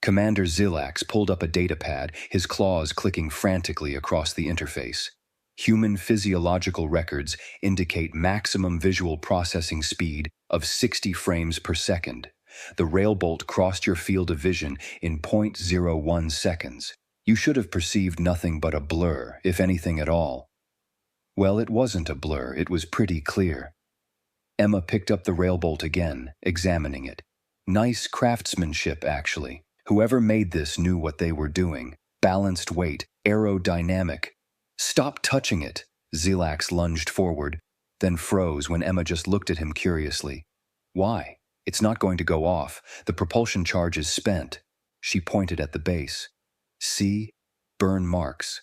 Commander Zilax pulled up a datapad, his claws clicking frantically across the interface. Human physiological records indicate maximum visual processing speed of 60 frames per second. The Railbolt crossed your field of vision in 0.01 seconds. You should have perceived nothing but a blur, if anything at all. Well, it wasn't a blur, it was pretty clear. Emma picked up the Railbolt again, examining it. Nice craftsmanship, actually. Whoever made this knew what they were doing. Balanced weight, aerodynamic. Stop touching it! Zilax lunged forward, then froze when Emma just looked at him curiously. Why? It's not going to go off. The propulsion charge is spent. She pointed at the base. See? Burn marks.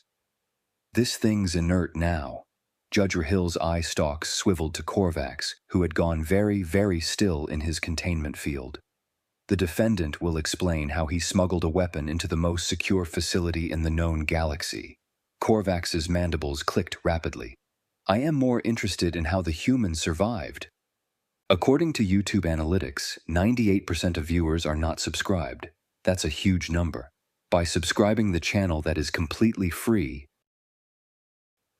This thing's inert now. Judge Rahill's eye stalks swiveled to Korvax, who had gone very, very still in his containment field. The defendant will explain how he smuggled a weapon into the most secure facility in the known galaxy. Korvax's mandibles clicked rapidly. I am more interested in how the human survived. According to YouTube analytics, 98% of viewers are not subscribed. That's a huge number. By subscribing the channel that is completely free.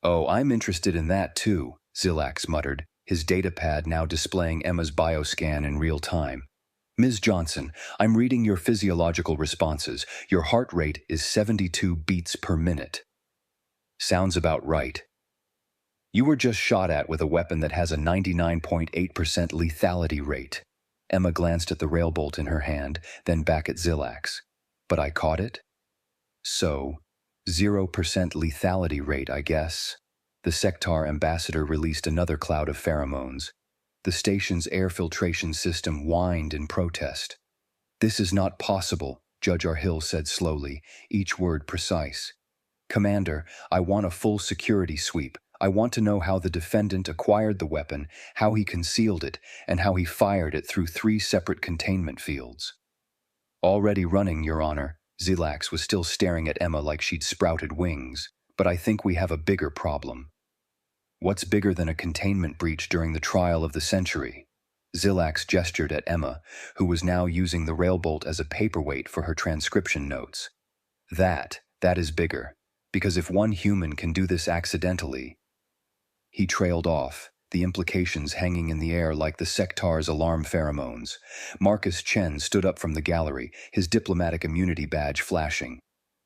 Oh, I'm interested in that too, Zilax muttered, his datapad now displaying Emma's bioscan in real time. Ms. Johnson, I'm reading your physiological responses. Your heart rate is 72 beats per minute. Sounds about right. You were just shot at with a weapon that has a 99.8% lethality rate. Emma glanced at the Railbolt in her hand, then back at Zilax. But I caught it? So, 0% lethality rate, I guess. The Sectar ambassador released another cloud of pheromones. The station's air filtration system whined in protest. This is not possible, Judge Rahill said slowly, each word precise. Commander, I want a full security sweep. I want to know how the defendant acquired the weapon, how he concealed it, and how he fired it through 3 separate containment fields. Already running, Your Honor. Zilax was still staring at Emma like she'd sprouted wings, but I think we have a bigger problem. What's bigger than a containment breach during the trial of the century? Zilax gestured at Emma, who was now using the Railbolt as a paperweight for her transcription notes. That is bigger, because if one human can do this accidentally... He trailed off, the implications hanging in the air like the Sectar's alarm pheromones. Marcus Chen stood up from the gallery, his diplomatic immunity badge flashing.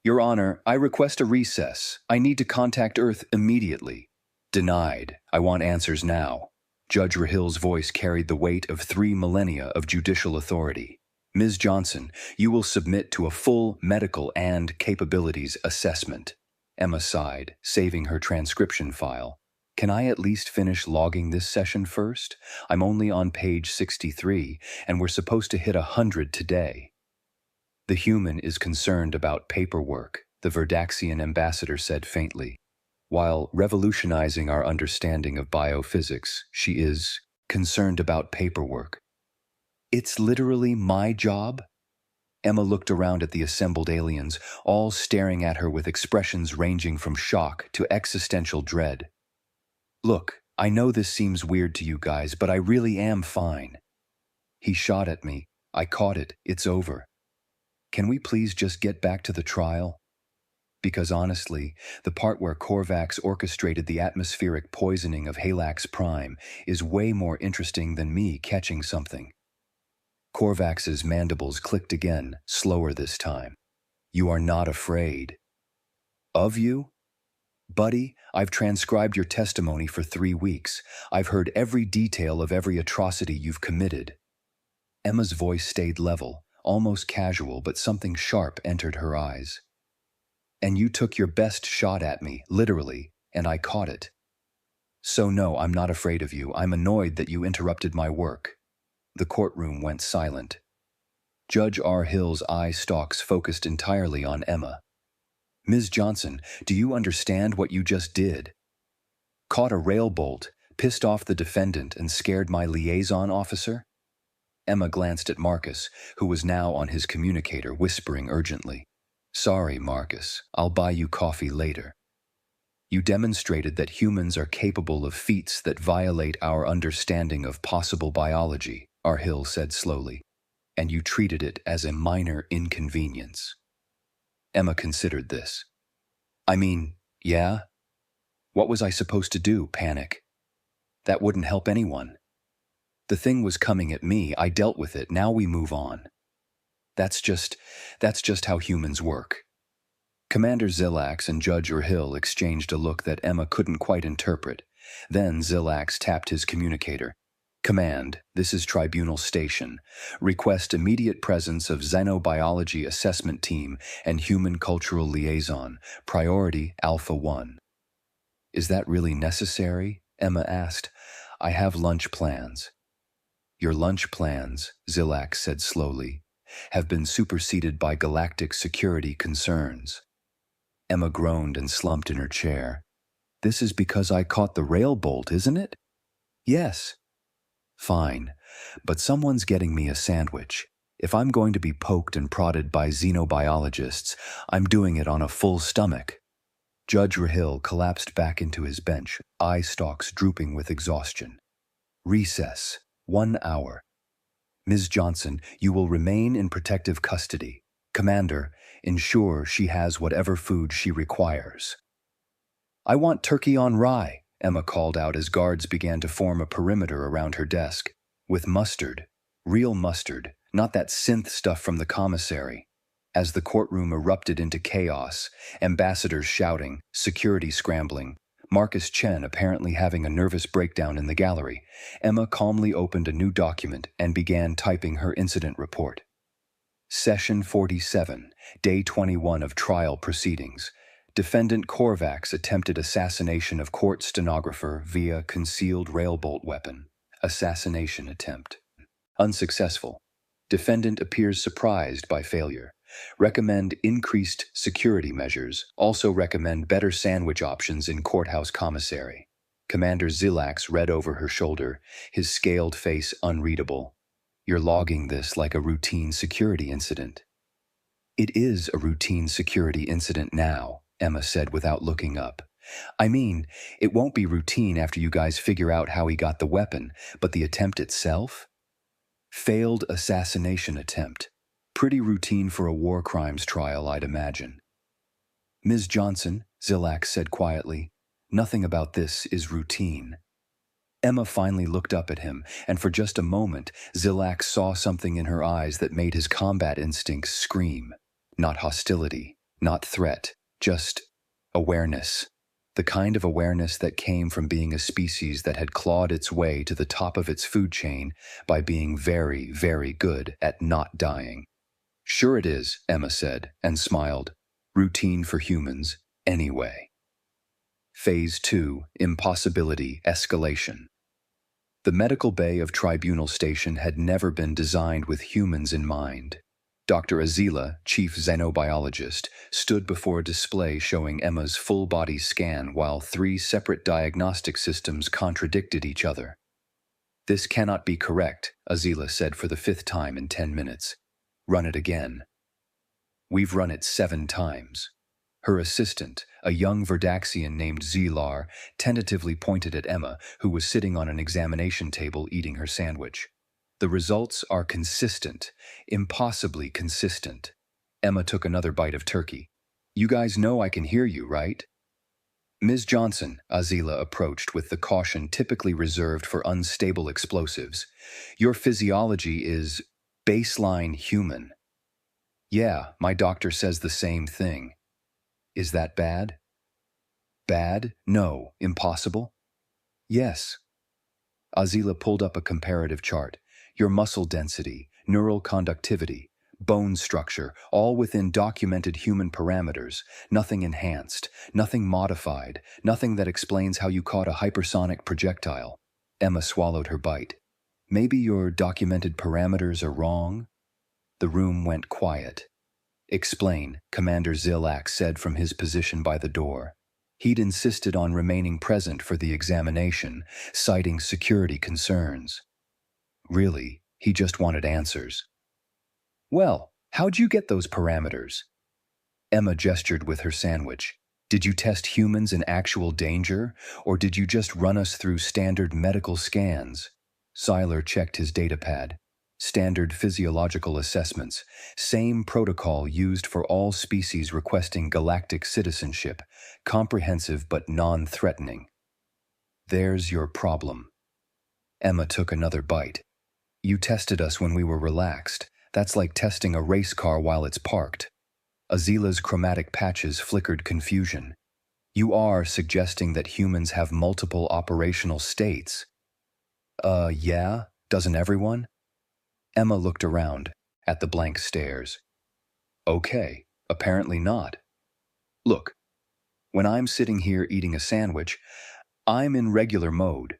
Your Honor, I request a recess. I need to contact Earth immediately. Denied. I want answers now. Judge Rahill's voice carried the weight of 3 millennia of judicial authority. Ms. Johnson, you will submit to a full medical and capabilities assessment. Emma sighed, saving her transcription file. Can I at least finish logging this session first? I'm only on page 63, and we're supposed to hit 100 today. The human is concerned about paperwork, the Verdaxian ambassador said faintly. While revolutionizing our understanding of biophysics, she is concerned about paperwork. It's literally my job? Emma looked around at the assembled aliens, all staring at her with expressions ranging from shock to existential dread. Look, I know this seems weird to you guys, but I really am fine. He shot at me. I caught it. It's over. Can we please just get back to the trial? Because honestly, the part where Korvax orchestrated the atmospheric poisoning of Halax Prime is way more interesting than me catching something. Korvax's mandibles clicked again, slower this time. You are not afraid. Of you? Buddy, I've transcribed your testimony for 3 weeks. I've heard every detail of every atrocity you've committed. Emma's voice stayed level, almost casual, but something sharp entered her eyes. And you took your best shot at me, literally, and I caught it. So no, I'm not afraid of you. I'm annoyed that you interrupted my work. The courtroom went silent. Judge Rahill's eye stalks focused entirely on Emma. Ms. Johnson, do you understand what you just did? Caught a Railbolt, pissed off the defendant, and scared my liaison officer? Emma glanced at Marcus, who was now on his communicator, whispering urgently. Sorry, Marcus. I'll buy you coffee later. You demonstrated that humans are capable of feats that violate our understanding of possible biology, Rahill said slowly. and you treated it as a minor inconvenience. Emma considered this. I mean, yeah? What was I supposed to do, panic? That wouldn't help anyone. The thing was coming at me, I dealt with it, now we move on. That's just how humans work. Commander Zilax and Judge Urhill exchanged a look that Emma couldn't quite interpret. Then Zilax tapped his communicator. Command, this is Tribunal Station. Request immediate presence of Xenobiology Assessment Team and Human Cultural Liaison. Priority Alpha 1. Is that really necessary? Emma asked. I have lunch plans. Your lunch plans, Zilax said slowly, have been superseded by galactic security concerns. Emma groaned and slumped in her chair. This is because I caught the Railbolt, isn't it? Yes. Fine, but someone's getting me a sandwich. If I'm going to be poked and prodded by xenobiologists, I'm doing it on a full stomach. Judge Urhill collapsed back into his bench, eye stalks drooping with exhaustion. Recess. 1 hour. Ms. Johnson, you will remain in protective custody. Commander, ensure she has whatever food she requires. I want turkey on rye, Emma called out as guards began to form a perimeter around her desk. With mustard. Real mustard, not that synth stuff from the commissary. As the courtroom erupted into chaos, ambassadors shouting, security scrambling, Marcus Chen apparently having a nervous breakdown in the gallery, Emma calmly opened a new document and began typing her incident report. Session 47, Day 21 of trial proceedings. Defendant Korvax's attempted assassination of court stenographer via concealed Railbolt weapon. Assassination attempt. Unsuccessful. Defendant appears surprised by failure. Recommend increased security measures. Also recommend better sandwich options in courthouse commissary. Commander Zilax read over her shoulder, his scaled face unreadable. You're logging this like a routine security incident. It is a routine security incident now, Emma said without looking up. I mean, it won't be routine after you guys figure out how he got the weapon, but the attempt itself? Failed assassination attempt. Pretty routine for a war crimes trial, I'd imagine. Ms. Johnson, Zilax said quietly, nothing about this is routine. Emma finally looked up at him, and for just a moment, Zilax saw something in her eyes that made his combat instincts scream. Not hostility, not threat, just awareness. The kind of awareness that came from being a species that had clawed its way to the top of its food chain by being very, very good at not dying. Sure it is, Emma said, and smiled. Routine for humans, anyway. Phase 2, Impossibility Escalation. The medical bay of Tribunal Station had never been designed with humans in mind. Dr. Azila, chief xenobiologist, stood before a display showing Emma's full-body scan while 3 separate diagnostic systems contradicted each other. This cannot be correct, Azila said for the 5th time in 10 minutes. Run it again. We've run it 7 times. Her assistant, a young Verdaxian named Zilar, tentatively pointed at Emma, who was sitting on an examination table eating her sandwich. The results are consistent, impossibly consistent. Emma took another bite of turkey. You guys know I can hear you, right? Ms. Johnson, Azila approached with the caution typically reserved for unstable explosives. Your physiology is baseline human. Yeah, my doctor says the same thing. Is that bad? Bad? No. Impossible? Yes. Azila pulled up a comparative chart. Your muscle density, neural conductivity, bone structure, all within documented human parameters, nothing enhanced, nothing modified, nothing that explains how you caught a hypersonic projectile. Emma swallowed her bite. Maybe your documented parameters are wrong? The room went quiet. Explain, Commander Zilax said from his position by the door. He'd insisted on remaining present for the examination, citing security concerns. Really, he just wanted answers. Well, how'd you get those parameters? Emma gestured with her sandwich. Did you test humans in actual danger, or did you just run us through standard medical scans? Seiler checked his datapad. Standard physiological assessments, same protocol used for all species requesting galactic citizenship, comprehensive but non-threatening. There's your problem. Emma took another bite. You tested us when we were relaxed. That's like testing a race car while it's parked. Azila's chromatic patches flickered confusion. You are suggesting that humans have multiple operational states. Yeah? Doesn't everyone? Emma looked around, at the blank stares. Okay, apparently not. Look, when I'm sitting here eating a sandwich, I'm in regular mode.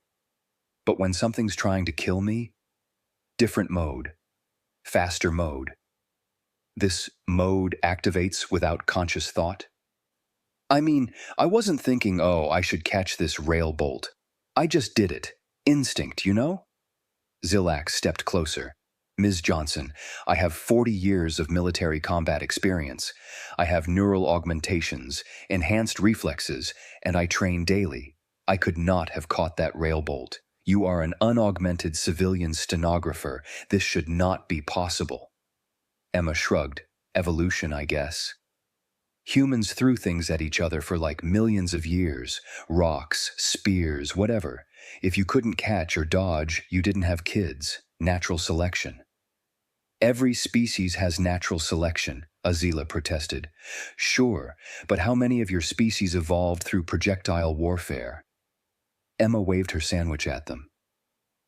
But when something's trying to kill me, different mode, faster mode. This mode activates without conscious thought. I mean, I wasn't thinking, oh, I should catch this railbolt. I just did it. Instinct, you know? Zilax stepped closer. Ms. Johnson, I have 40 years of military combat experience. I have neural augmentations, enhanced reflexes, and I train daily. I could not have caught that railbolt. You are an unaugmented civilian stenographer. This should not be possible. Emma shrugged. Evolution, I guess. Humans threw things at each other for like millions of years. Rocks, spears, whatever. If you couldn't catch or dodge, you didn't have kids. Natural selection. Every species has natural selection, Azila protested. Sure, but how many of your species evolved through projectile warfare? Emma waved her sandwich at them.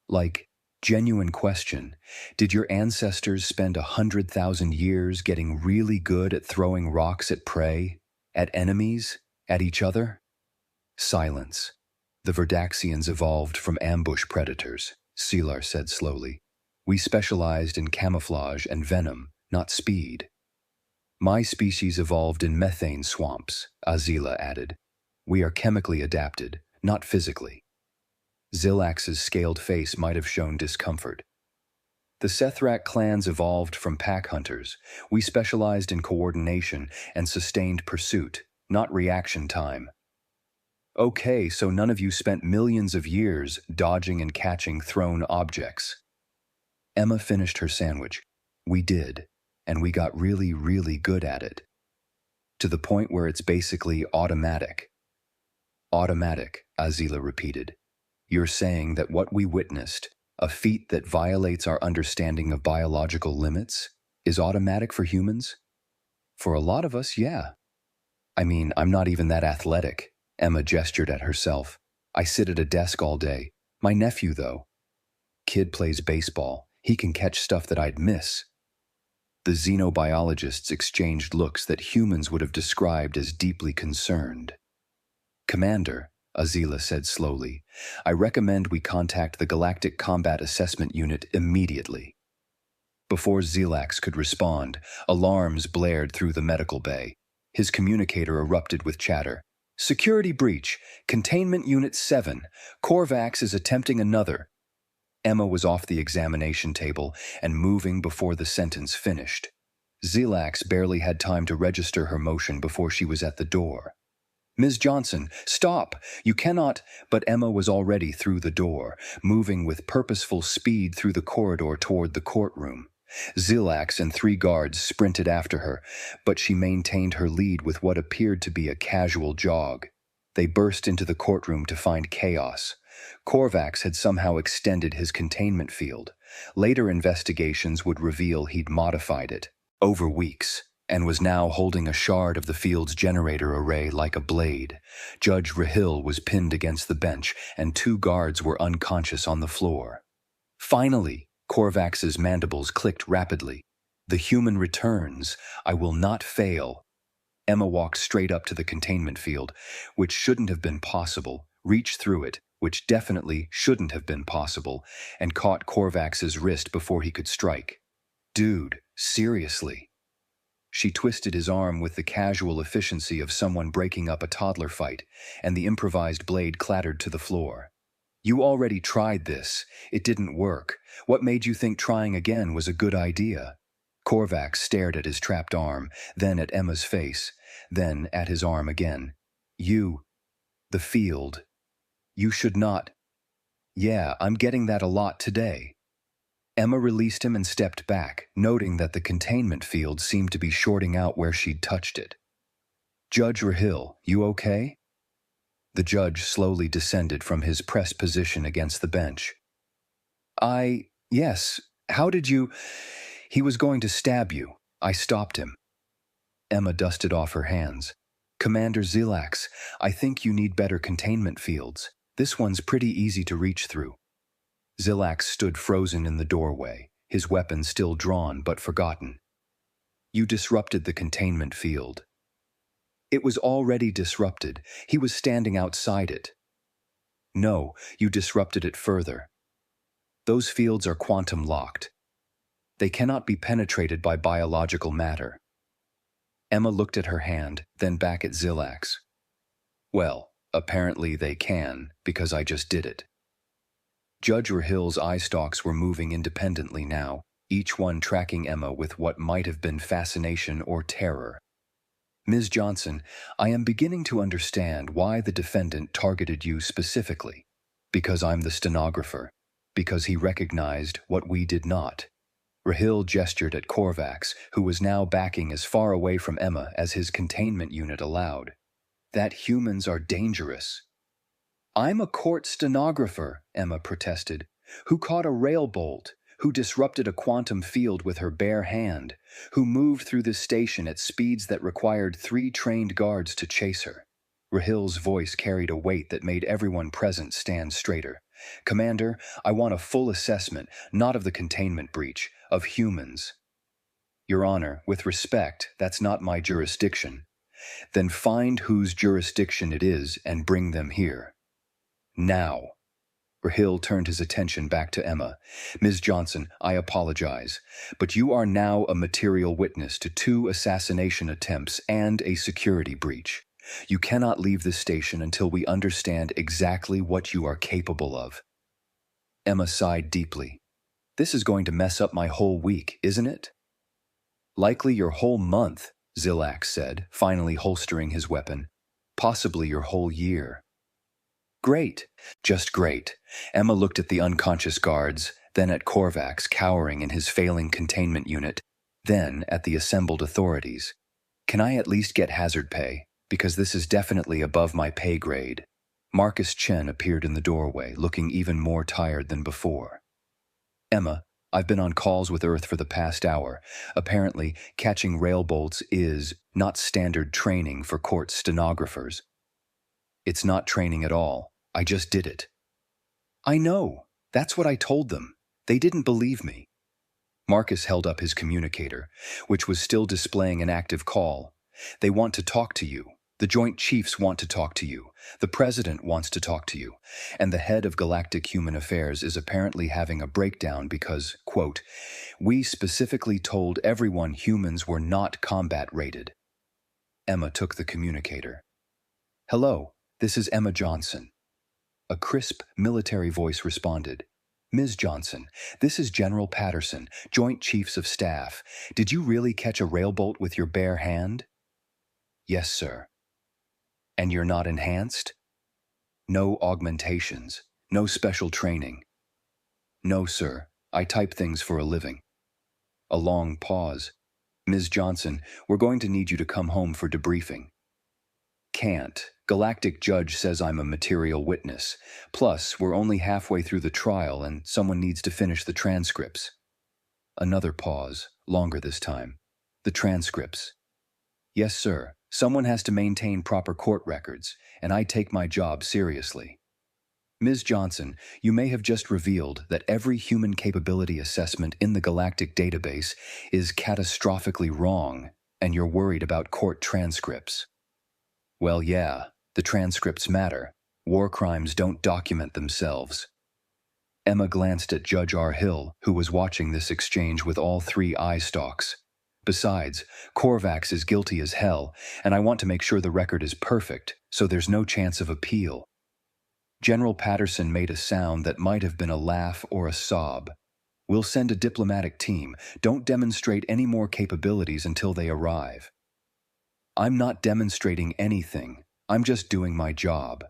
Like, genuine question, did your ancestors spend 100,000 years getting really good at throwing rocks at prey, at enemies, at each other? Silence. The Verdaxians evolved from ambush predators, Selar said slowly. We specialized in camouflage and venom, not speed. My species evolved in methane swamps, Azila added. We are chemically adapted, not physically. Zilax's scaled face might have shown discomfort. The Sethrak clans evolved from pack hunters. We specialized in coordination and sustained pursuit, not reaction time. Okay, so none of you spent millions of years dodging and catching thrown objects. Emma finished her sandwich. We did, and we got really, really good at it. To the point where it's basically automatic. Automatic, Azila repeated. You're saying that what we witnessed, a feat that violates our understanding of biological limits, is automatic for humans? For a lot of us, yeah. I mean, I'm not even that athletic. Emma gestured at herself. I sit at a desk all day. My nephew, though. Kid plays baseball. He can catch stuff that I'd miss. The xenobiologists exchanged looks that humans would have described as deeply concerned. Commander, Azila said slowly, I recommend we contact the Galactic Combat Assessment Unit immediately. Before Zilax could respond, alarms blared through the medical bay. His communicator erupted with chatter. Security breach. Containment Unit 7. Korvax is attempting another. Emma was off the examination table and moving before the sentence finished. Zilax barely had time to register her motion before she was at the door. Ms. Johnson, stop! You cannot— But Emma was already through the door, moving with purposeful speed through the corridor toward the courtroom. Zilax and 3 guards sprinted after her, but she maintained her lead with what appeared to be a casual jog. They burst into the courtroom to find chaos. Korvax had somehow extended his containment field. Later investigations would reveal he'd modified it, over weeks, and was now holding a shard of the field's generator array like a blade. Judge Rahil was pinned against the bench, and 2 guards were unconscious on the floor. Finally, Korvax's mandibles clicked rapidly. The human returns. I will not fail. Emma walked straight up to the containment field, which shouldn't have been possible, reached through it, which definitely shouldn't have been possible, and caught Korvax's wrist before he could strike. Dude, seriously. She twisted his arm with the casual efficiency of someone breaking up a toddler fight, and the improvised blade clattered to the floor. You already tried this. It didn't work. What made you think trying again was a good idea? Korvax stared at his trapped arm, then at Emma's face, then at his arm again. You. The field. You should not. Yeah, I'm getting that a lot today. Emma released him and stepped back, noting that the containment field seemed to be shorting out where she'd touched it. "Judge Rahil, you okay?" The judge slowly descended from his pressed position against the bench. Yes, how did you—" "He was going to stab you. I stopped him." Emma dusted off her hands. "Commander Zilax, I think you need better containment fields. This one's pretty easy to reach through." Zilax stood frozen in the doorway, his weapon still drawn but forgotten. "You disrupted the containment field." "It was already disrupted. He was standing outside it." "No, you disrupted it further. Those fields are quantum locked. They cannot be penetrated by biological matter." Emma looked at her hand, then back at Zilax. "Well, apparently they can, because I just did it." Judge Rahil's eye stalks were moving independently now, each one tracking Emma with what might have been fascination or terror. "Ms. Johnson, I am beginning to understand why the defendant targeted you specifically. Because I'm the stenographer. Because he recognized what we did not." Rahil gestured at Korvax, who was now backing as far away from Emma as his containment unit allowed. "That humans are dangerous." "I'm a court stenographer," Emma protested, "who caught a railbolt, who disrupted a quantum field with her bare hand, who moved through this station at speeds that required 3 trained guards to chase her." Rahil's voice carried a weight that made everyone present stand straighter. "Commander, I want a full assessment, not of the containment breach, of humans." "Your Honor, with respect, that's not my jurisdiction." "Then find whose jurisdiction it is and bring them here. Now." Rahil turned his attention back to Emma. "Ms. Johnson, I apologize, but you are now a material witness to 2 assassination attempts and a security breach. You cannot leave this station until we understand exactly what you are capable of." Emma sighed deeply. "This is going to mess up my whole week, isn't it?" "Likely your whole month," Zilax said, finally holstering his weapon. "Possibly your whole year." "Great. Just great." Emma looked at the unconscious guards, then at Korvax cowering in his failing containment unit, then at the assembled authorities. "Can I at least get hazard pay? Because this is definitely above my pay grade." Marcus Chen appeared in the doorway, looking even more tired than before. "Emma, I've been on calls with Earth for the past hour. Apparently, catching railbolts is not standard training for court stenographers." "It's not training at all. I just did it." "I know. That's what I told them. They didn't believe me." Marcus held up his communicator, which was still displaying an active call. "They want to talk to you. The Joint Chiefs want to talk to you. The President wants to talk to you. And the head of Galactic Human Affairs is apparently having a breakdown because, quote, we specifically told everyone humans were not combat rated." Emma took the communicator. "Hello, this is Emma Johnson." A crisp, military voice responded. "Ms. Johnson, this is General Patterson, Joint Chiefs of Staff. Did you really catch a railbolt with your bare hand?" "Yes, sir." "And you're not enhanced?" "No augmentations. No special training." "No, sir. I type things for a living." A long pause. "Ms. Johnson, we're going to need you to come home for debriefing." "Can't. Galactic Judge says I'm a material witness. Plus, we're only halfway through the trial and someone needs to finish the transcripts." Another pause, longer this time. "The transcripts." "Yes, sir. Someone has to maintain proper court records, and I take my job seriously." "Ms. Johnson, you may have just revealed that every human capability assessment in the Galactic database is catastrophically wrong, and you're worried about court transcripts." "Well, yeah, the transcripts matter. War crimes don't document themselves." Emma glanced at Judge Rahil, who was watching this exchange with all 3 eye stalks. "Besides, Korvax is guilty as hell, and I want to make sure the record is perfect, so there's no chance of appeal." General Patterson made a sound that might have been a laugh or a sob. "We'll send a diplomatic team. Don't demonstrate any more capabilities until they arrive." "I'm not demonstrating anything. I'm just doing my job."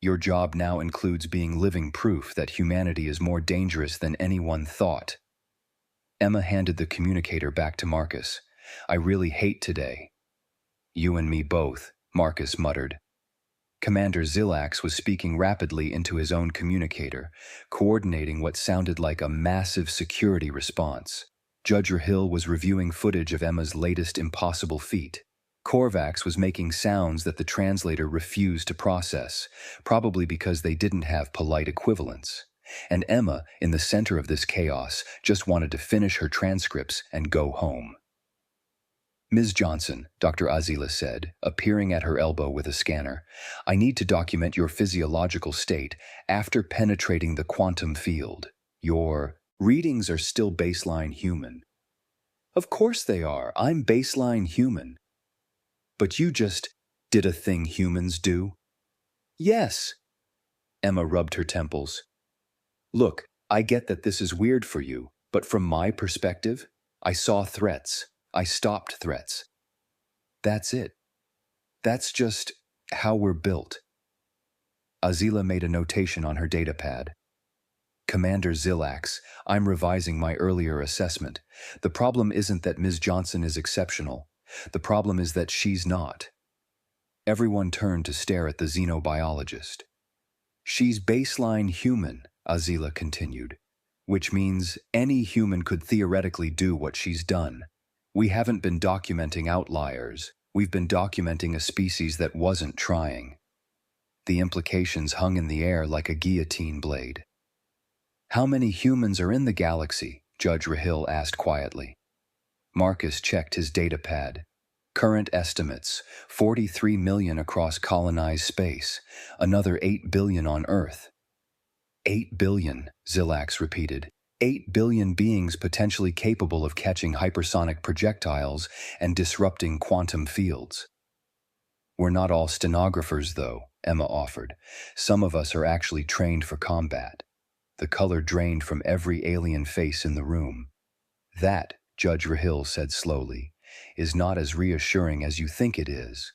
Your job now includes being living proof that humanity is more dangerous than anyone thought. Emma handed the communicator back to Marcus. I really hate today. You and me both, Marcus muttered. Commander Zilax was speaking rapidly into his own communicator, coordinating what sounded like a massive security response. Judge Rahil was reviewing footage of Emma's latest impossible feat. Korvax was making sounds that the translator refused to process, probably because they didn't have polite equivalents. And Emma, in the center of this chaos, just wanted to finish her transcripts and go home. Ms. Johnson, Dr. Azila said, appearing at her elbow with a scanner, I need to document your physiological state after penetrating the quantum field. Your readings are still baseline human. Of course they are. I'm baseline human. But you just did a thing humans do? Yes. Emma rubbed her temples. Look, I get that this is weird for you, but from my perspective, I saw threats. I stopped threats. That's it. That's just how we're built. Azila made a notation on her datapad. Commander Zilax, I'm revising my earlier assessment. The problem isn't that Ms. Johnson is exceptional. The problem is that she's not. Everyone turned to stare at the xenobiologist. She's baseline human, Azila continued, which means any human could theoretically do what she's done. We haven't been documenting outliers. We've been documenting a species that wasn't trying. The implications hung in the air like a guillotine blade. How many humans are in the galaxy? Judge Rahil asked quietly. Marcus checked his datapad. Current estimates, 43 million across colonized space, another 8 billion on Earth. 8 billion, Zilax repeated. 8 billion beings potentially capable of catching hypersonic projectiles and disrupting quantum fields. We're not all stenographers, though, Emma offered. Some of us are actually trained for combat. The color drained from every alien face in the room. That, Judge Rahil said slowly, is not as reassuring as you think it is.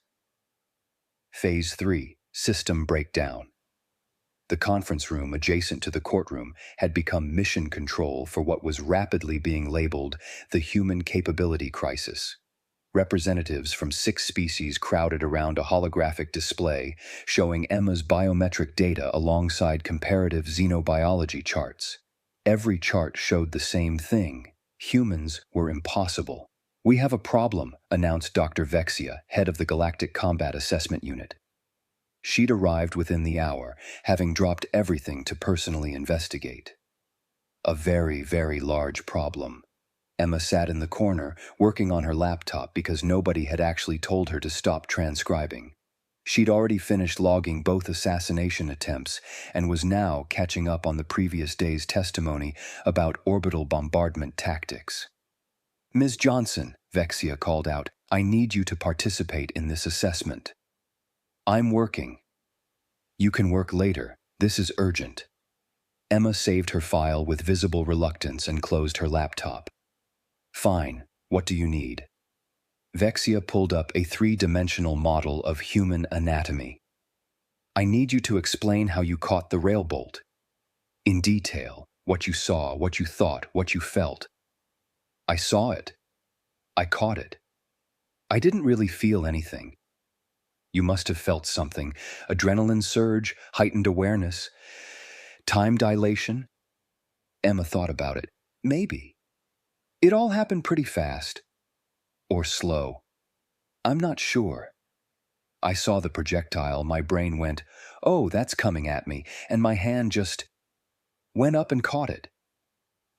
Phase 3, System Breakdown. The conference room adjacent to the courtroom had become mission control for what was rapidly being labeled the human capability crisis. Representatives from 6 species crowded around a holographic display showing Emma's biometric data alongside comparative xenobiology charts. Every chart showed the same thing. Humans were impossible. We have a problem, announced Dr. Vexia, head of the Galactic Combat Assessment Unit. She'd arrived within the hour, having dropped everything to personally investigate. A very, very large problem. Emma sat in the corner, working on her laptop because nobody had actually told her to stop transcribing. She'd already finished logging both assassination attempts and was now catching up on the previous day's testimony about orbital bombardment tactics. Ms. Johnson, Vexia called out, I need you to participate in this assessment. I'm working. You can work later. This is urgent. Emma saved her file with visible reluctance and closed her laptop. Fine. What do you need? Vexia pulled up a 3-dimensional model of human anatomy. I need you to explain how you caught the Railbolt. In detail, what you saw, what you thought, what you felt. I saw it. I caught it. I didn't really feel anything. You must have felt something. Adrenaline surge, heightened awareness, time dilation. Emma thought about it. Maybe. It all happened pretty fast. Or slow. I'm not sure. I saw the projectile, my brain went, oh, that's coming at me, and my hand just went up and caught it.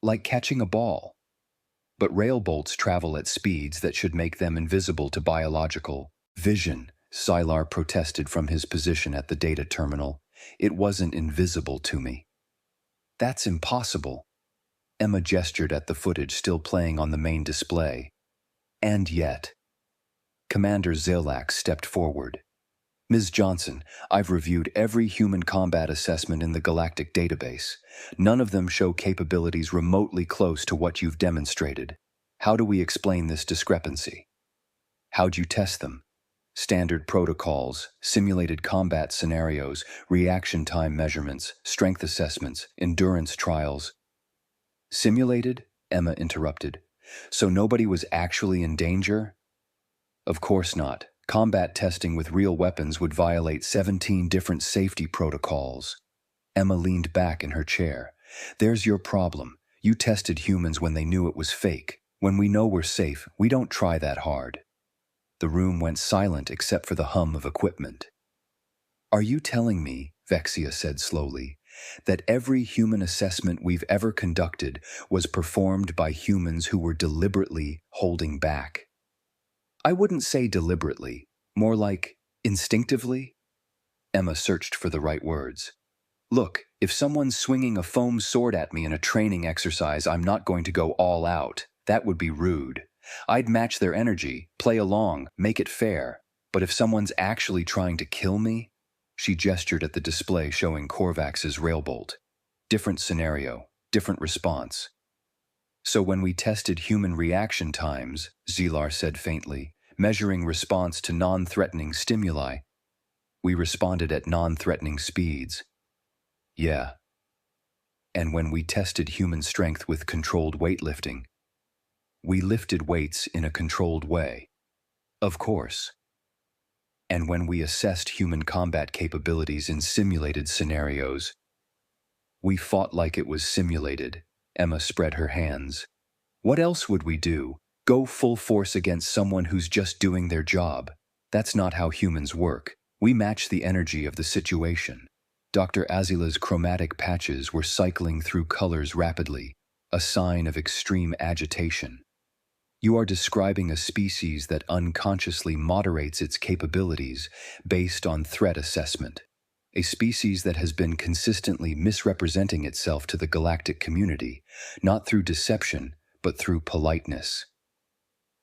Like catching a ball. But railbolts travel at speeds that should make them invisible to biological vision. Sylar protested from his position at the data terminal. It wasn't invisible to me. That's impossible. Emma gestured at the footage still playing on the main display. And yet. Commander Zilax stepped forward. Ms. Johnson, I've reviewed every human combat assessment in the Galactic database. None of them show capabilities remotely close to what you've demonstrated. How do we explain this discrepancy? How'd you test them? Standard protocols, simulated combat scenarios, reaction time measurements, strength assessments, endurance trials. Simulated? Emma interrupted. So nobody was actually in danger? Of course not. Combat testing with real weapons would violate 17 different safety protocols. Emma leaned back in her chair. There's your problem. You tested humans when they knew it was fake. When we know we're safe, we don't try that hard. The room went silent except for the hum of equipment. Are you telling me, Vexia said slowly, that every human assessment we've ever conducted was performed by humans who were deliberately holding back? I wouldn't say deliberately, more like instinctively. Emma searched for the right words. Look, if someone's swinging a foam sword at me in a training exercise, I'm not going to go all out. That would be rude. I'd match their energy, play along, make it fair. But if someone's actually trying to kill me? She gestured at the display showing Korvax's Railbolt. Different scenario, different response. So when we tested human reaction times, Zilar said faintly, measuring response to non-threatening stimuli, we responded at non-threatening speeds. Yeah. And when we tested human strength with controlled weightlifting, we lifted weights in a controlled way. Of course. And when we assessed human combat capabilities in simulated scenarios, we fought like it was simulated. Emma spread her hands. What else would we do? Go full force against someone who's just doing their job? That's not how humans work. We match the energy of the situation. Dr. Azila's chromatic patches were cycling through colors rapidly, a sign of extreme agitation. You are describing a species that unconsciously moderates its capabilities based on threat assessment. A species that has been consistently misrepresenting itself to the galactic community, not through deception, but through politeness.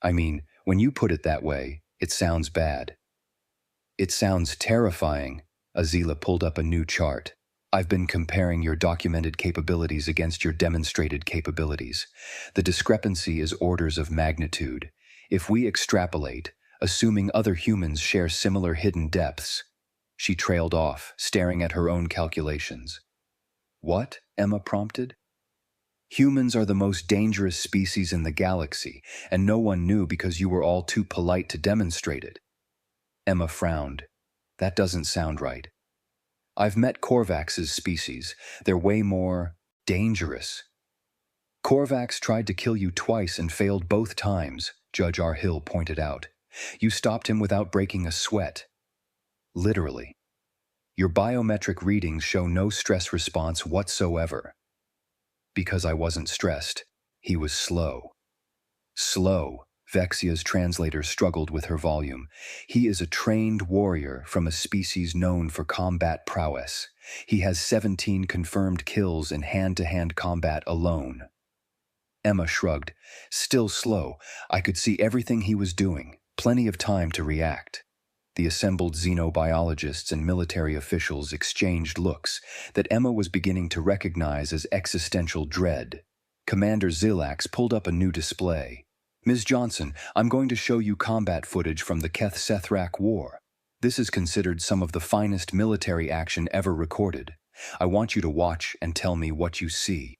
I mean, when you put it that way, it sounds bad. It sounds terrifying. Azila pulled up a new chart. I've been comparing your documented capabilities against your demonstrated capabilities. The discrepancy is orders of magnitude. If we extrapolate, assuming other humans share similar hidden depths. She trailed off, staring at her own calculations. What? Emma prompted. Humans are the most dangerous species in the galaxy, and no one knew because you were all too polite to demonstrate it. Emma frowned. That doesn't sound right. I've met Korvax's species. They're way more dangerous. Korvax tried to kill you twice and failed both times, Judge R. Hill pointed out. You stopped him without breaking a sweat. Literally. Your biometric readings show no stress response whatsoever. Because I wasn't stressed. He was slow. Slow. Vexia's translator struggled with her volume. He is a trained warrior from a species known for combat prowess. He has 17 confirmed kills in hand-to-hand combat alone. Emma shrugged. Still slow. I could see everything he was doing. Plenty of time to react. The assembled xenobiologists and military officials exchanged looks that Emma was beginning to recognize as existential dread. Commander Zilax pulled up a new display. Ms. Johnson, I'm going to show you combat footage from the Keth-Sethrak War. This is considered some of the finest military action ever recorded. I want you to watch and tell me what you see.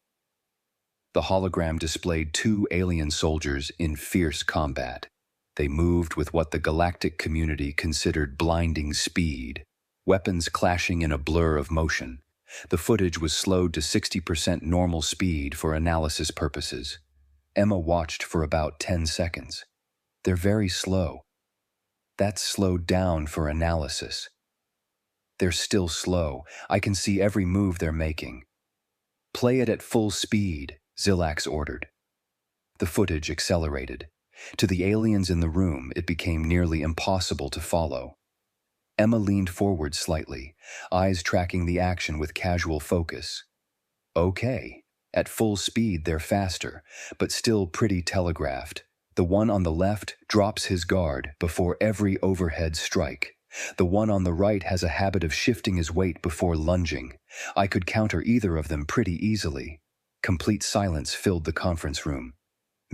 The hologram displayed 2 alien soldiers in fierce combat. They moved with what the galactic community considered blinding speed, weapons clashing in a blur of motion. The footage was slowed to 60% normal speed for analysis purposes. Emma watched for about 10 seconds. They're very slow. That's slowed down for analysis. They're still slow. I can see every move they're making. Play it at full speed, Zilax ordered. The footage accelerated. To the aliens in the room, it became nearly impossible to follow. Emma leaned forward slightly, eyes tracking the action with casual focus. Okay. At full speed, they're faster, but still pretty telegraphed. The one on the left drops his guard before every overhead strike. The one on the right has a habit of shifting his weight before lunging. I could counter either of them pretty easily. Complete silence filled the conference room.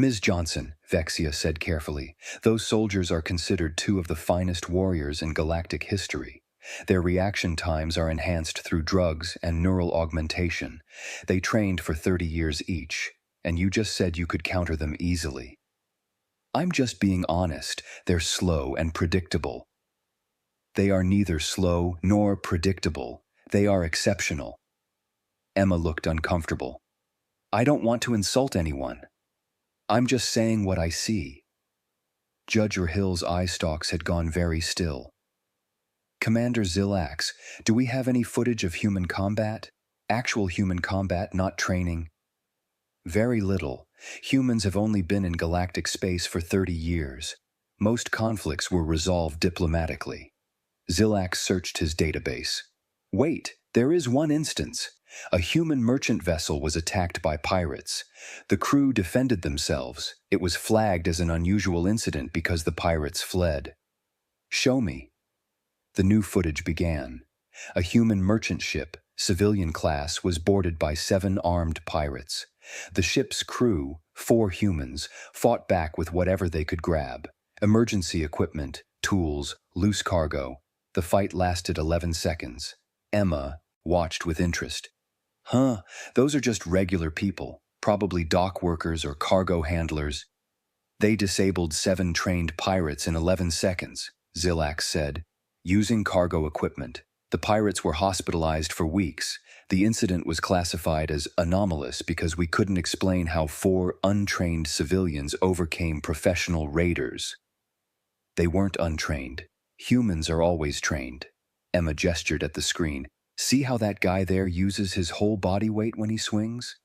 Ms. Johnson, Vexia said carefully, those soldiers are considered two of the finest warriors in galactic history. Their reaction times are enhanced through drugs and neural augmentation. They trained for 30 years each, and you just said you could counter them easily. I'm just being honest. They're slow and predictable. They are neither slow nor predictable. They are exceptional. Emma looked uncomfortable. I don't want to insult anyone. I'm just saying what I see. Judge Rahill's eye stalks had gone very still. Commander Zilax, do we have any footage of human combat? Actual human combat, not training? Very little. Humans have only been in galactic space for 30 years. Most conflicts were resolved diplomatically. Zilax searched his database. Wait, there is one instance. A human merchant vessel was attacked by pirates. The crew defended themselves. It was flagged as an unusual incident because the pirates fled. Show me. The new footage began. A human merchant ship, civilian class, was boarded by 7 armed pirates. The ship's crew, 4 humans, fought back with whatever they could grab. Emergency equipment, tools, loose cargo. The fight lasted 11 seconds. Emma watched with interest. Those are just regular people, probably dock workers or cargo handlers. They disabled 7 trained pirates in 11 seconds, Zilax said, using cargo equipment. The pirates were hospitalized for weeks. The incident was classified as anomalous because we couldn't explain how 4 untrained civilians overcame professional raiders. They weren't untrained. Humans are always trained. Emma gestured at the screen. See how that guy there uses his whole body weight when he swings?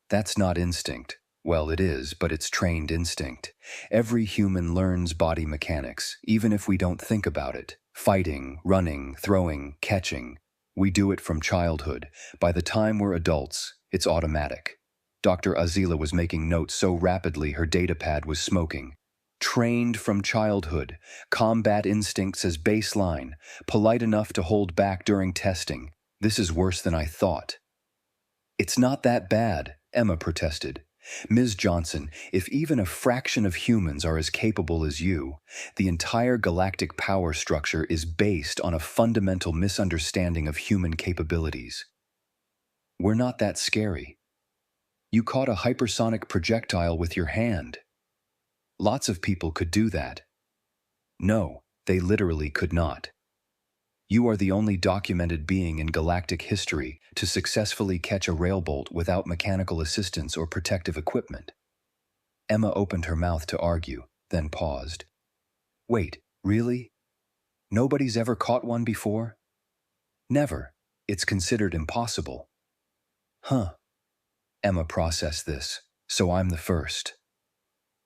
That's not instinct. Well, it is, but it's trained instinct. Every human learns body mechanics, even if we don't think about it. Fighting, running, throwing, catching. We do it from childhood. By the time we're adults, it's automatic. Dr. Azila was making notes so rapidly her datapad was smoking. Trained from childhood, combat instincts as baseline, polite enough to hold back during testing. This is worse than I thought. It's not that bad, Emma protested. Ms. Johnson, if even a fraction of humans are as capable as you, the entire galactic power structure is based on a fundamental misunderstanding of human capabilities. We're not that scary. You caught a hypersonic projectile with your hand. Lots of people could do that. No, they literally could not. You are the only documented being in galactic history to successfully catch a railbolt without mechanical assistance or protective equipment. Emma opened her mouth to argue, then paused. Wait, really? Nobody's ever caught one before? Never. It's considered impossible. Emma processed this. So I'm the first.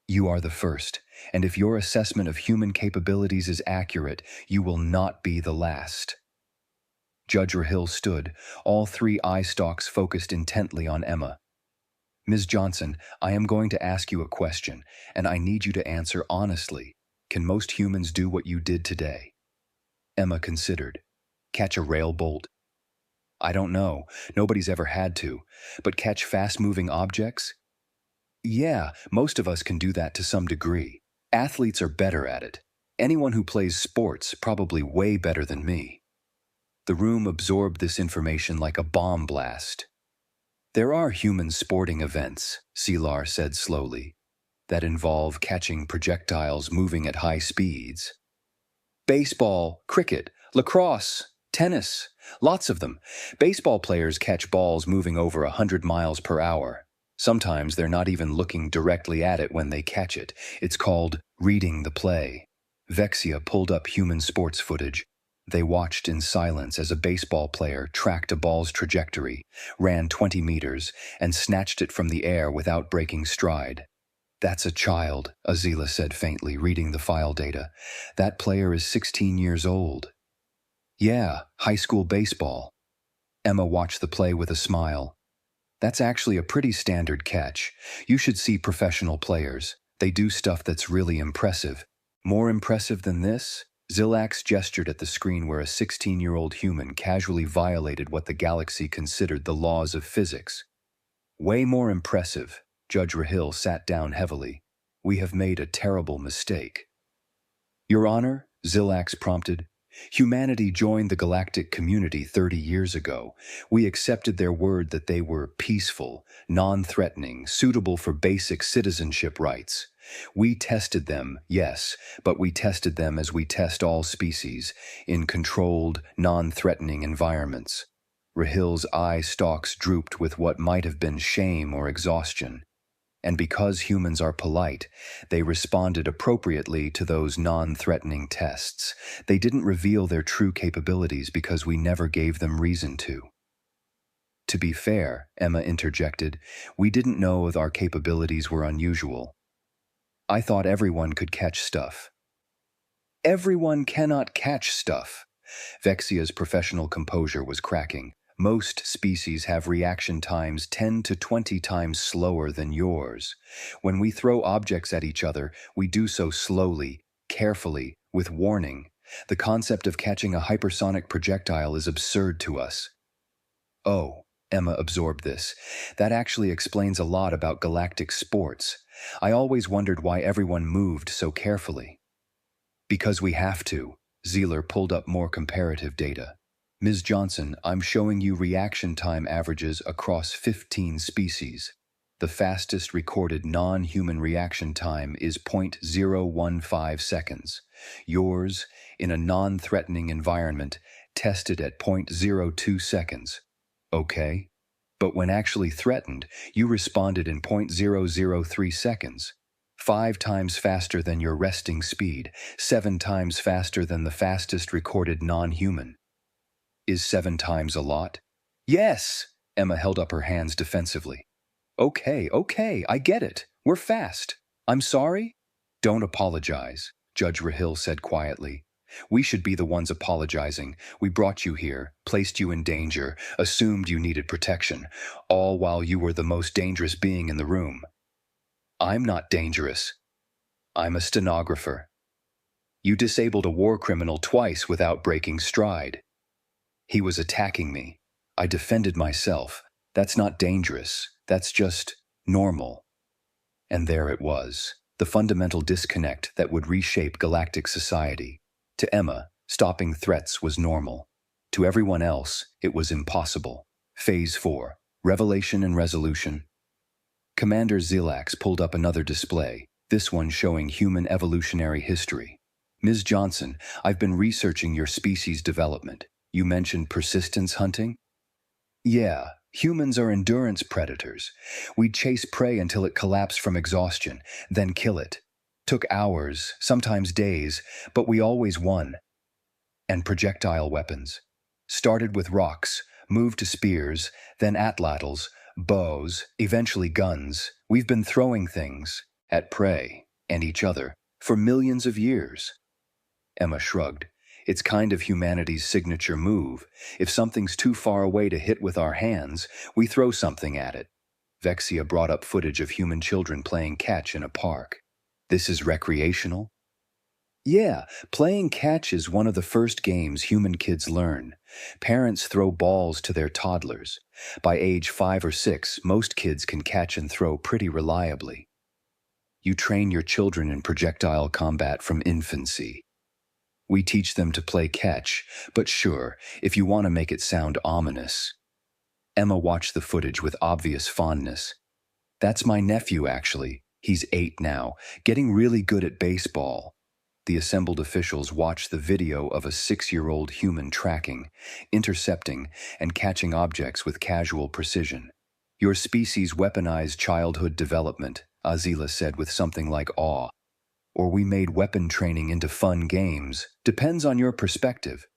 You are the first, and if your assessment of human capabilities is accurate, you will not be the last. Judge Rahill stood, all 3 eye stalks focused intently on Emma. Ms. Johnson, I am going to ask you a question, and I need you to answer honestly. Can most humans do what you did today? Emma considered. Catch a railbolt? I don't know. Nobody's ever had to. But catch fast-moving objects? Yeah, most of us can do that to some degree. Athletes are better at it. Anyone who plays sports probably way better than me. The room absorbed this information like a bomb blast. There are human sporting events, Selar said slowly, that involve catching projectiles moving at high speeds. Baseball, cricket, lacrosse, tennis, lots of them. Baseball players catch balls moving over 100 miles per hour. Sometimes they're not even looking directly at it when they catch it. It's called reading the play. Vexia pulled up human sports footage. They watched in silence as a baseball player tracked a ball's trajectory, ran 20 meters, and snatched it from the air without breaking stride. That's a child, Azila said faintly, reading the file data. That player is 16 years old. Yeah, high school baseball. Emma watched the play with a smile. That's actually a pretty standard catch. You should see professional players. They do stuff that's really impressive. More impressive than this? Zilax gestured at the screen where a 16-year-old human casually violated what the galaxy considered the laws of physics. Way more impressive. Judge Rahil sat down heavily. We have made a terrible mistake. Your Honor, Zilax prompted. Humanity joined the galactic community 30 years ago. We accepted their word that they were peaceful, non-threatening, suitable for basic citizenship rights. We tested them, yes, but we tested them as we test all species, in controlled, non-threatening environments. Rahil's eye stalks drooped with what might have been shame or exhaustion. And because humans are polite, they responded appropriately to those non-threatening tests. They didn't reveal their true capabilities because we never gave them reason to. To be fair, Emma interjected, we didn't know if our capabilities were unusual. I thought everyone could catch stuff. Everyone cannot catch stuff. Vexia's professional composure was cracking. Most species have reaction times 10 to 20 times slower than yours. When we throw objects at each other, we do so slowly, carefully, with warning. The concept of catching a hypersonic projectile is absurd to us. Oh, Emma absorbed this. That actually explains a lot about galactic sports. I always wondered why everyone moved so carefully. Because we have to. Zeeler pulled up more comparative data. Ms. Johnson, I'm showing you reaction time averages across 15 species. The fastest recorded non-human reaction time is 0.015 seconds. Yours, in a non-threatening environment, tested at 0.02 seconds. Okay? But when actually threatened, you responded in 0.003 seconds. 5 times faster than your resting speed, 7 times faster than the fastest recorded non-human. Is 7 times a lot? Yes! Emma held up her hands defensively. Okay, I get it. We're fast. I'm sorry? Don't apologize, Judge Rahil said quietly. We should be the ones apologizing. We brought you here, placed you in danger, assumed you needed protection, all while you were the most dangerous being in the room. I'm not dangerous. I'm a stenographer. You disabled a war criminal twice without breaking stride. He was attacking me. I defended myself. That's not dangerous. That's just normal. And there it was, the fundamental disconnect that would reshape galactic society. To Emma, stopping threats was normal. To everyone else, it was impossible. Phase 4, Revelation and Resolution. Commander Zilax pulled up another display, this one showing human evolutionary history. Ms. Johnson, I've been researching your species development. You mentioned persistence hunting? Yeah, humans are endurance predators. We'd chase prey until it collapsed from exhaustion, then kill it. Took hours, sometimes days, but we always won. And projectile weapons. Started with rocks, moved to spears, then atlatls, bows, eventually guns. We've been throwing things at prey and each other for millions of years. Emma shrugged. It's kind of humanity's signature move. If something's too far away to hit with our hands, we throw something at it. Vexia brought up footage of human children playing catch in a park. This is recreational? Yeah, playing catch is one of the first games human kids learn. Parents throw balls to their toddlers. By age 5 or 6, most kids can catch and throw pretty reliably. You train your children in projectile combat from infancy. We teach them to play catch, but sure, if you want to make it sound ominous. Emma watched the footage with obvious fondness. That's my nephew, actually. He's 8 now, getting really good at baseball. The assembled officials watched the video of a 6-year-old human tracking, intercepting, and catching objects with casual precision. Your species weaponized childhood development, Azila said with something like awe. Or we made weapon training into fun games. Depends on your perspective.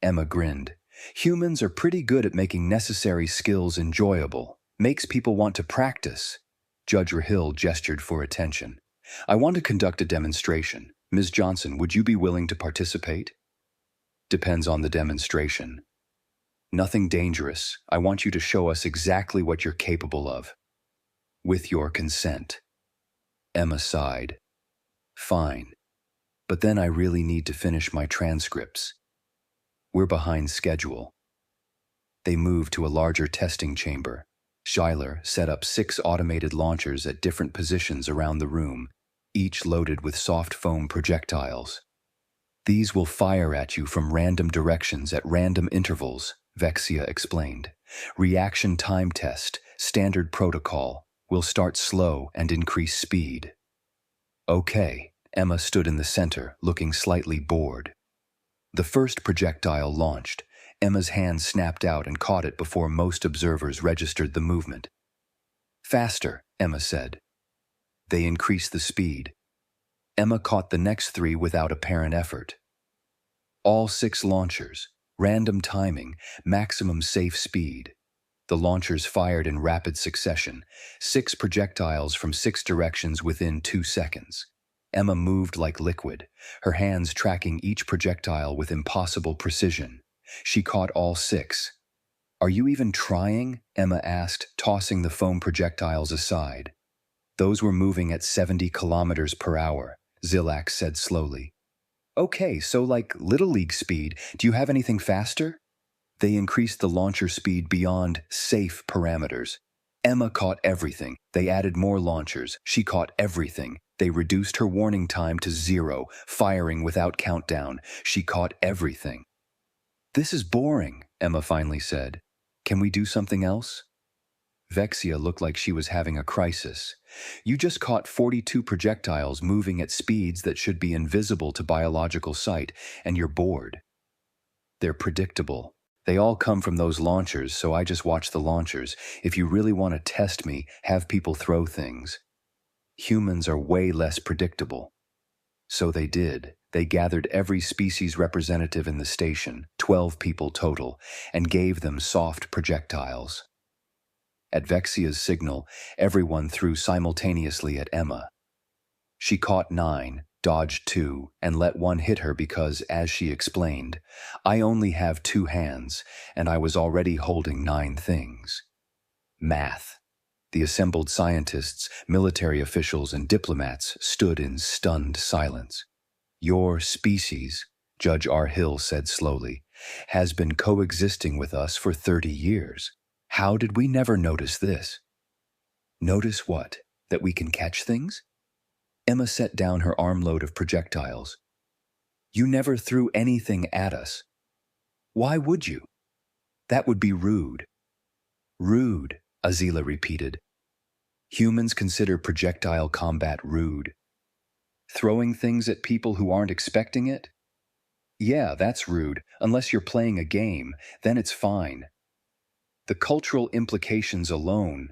Emma grinned. Humans are pretty good at making necessary skills enjoyable. Makes people want to practice. Judge Rahil gestured for attention. I want to conduct a demonstration. Ms. Johnson, would you be willing to participate? Depends on the demonstration. Nothing dangerous. I want you to show us exactly what you're capable of. With your consent. Emma sighed. Fine. But then I really need to finish my transcripts. We're behind schedule. They moved to a larger testing chamber. Schuyler set up 6 automated launchers at different positions around the room, each loaded with soft foam projectiles. These will fire at you from random directions at random intervals, Vexia explained. Reaction time test, standard protocol, will start slow and increase speed. Okay, Emma stood in the center, looking slightly bored. The first projectile launched. Emma's hand snapped out and caught it before most observers registered the movement. Faster, Emma said. They increased the speed. Emma caught the next 3 without apparent effort. All 6 launchers, random timing, maximum safe speed. The launchers fired in rapid succession, 6 projectiles from 6 directions within 2 seconds. Emma moved like liquid, her hands tracking each projectile with impossible precision. She caught all 6. Are you even trying? Emma asked, tossing the foam projectiles aside. Those were moving at 70 kilometers per hour, Zilak said slowly. Okay, so like Little League speed, do you have anything faster? They increased the launcher speed beyond safe parameters. Emma caught everything. They added more launchers. She caught everything. They reduced her warning time to 0, firing without countdown. She caught everything. This is boring, Emma finally said. Can we do something else? Vexia looked like she was having a crisis. You just caught 42 projectiles moving at speeds that should be invisible to biological sight, and you're bored. They're predictable. They all come from those launchers, so I just watch the launchers. If you really want to test me, have people throw things. Humans are way less predictable. So they did. They gathered every species representative in the station, 12 people total, and gave them soft projectiles. At Vexia's signal, everyone threw simultaneously at Emma. She caught 9, dodged 2, and let 1 hit her because, as she explained, I only have 2 hands, and I was already holding 9 things. Math. The assembled scientists, military officials, and diplomats stood in stunned silence. Your species, Judge R. Hill said slowly, has been coexisting with us for 30 years. How did we never notice this? Notice what? That we can catch things? Emma set down her armload of projectiles. You never threw anything at us. Why would you? That would be rude. Rude, Azila repeated. Humans consider projectile combat rude. Throwing things at people who aren't expecting it? Yeah, that's rude, unless you're playing a game, then it's fine. The cultural implications alone.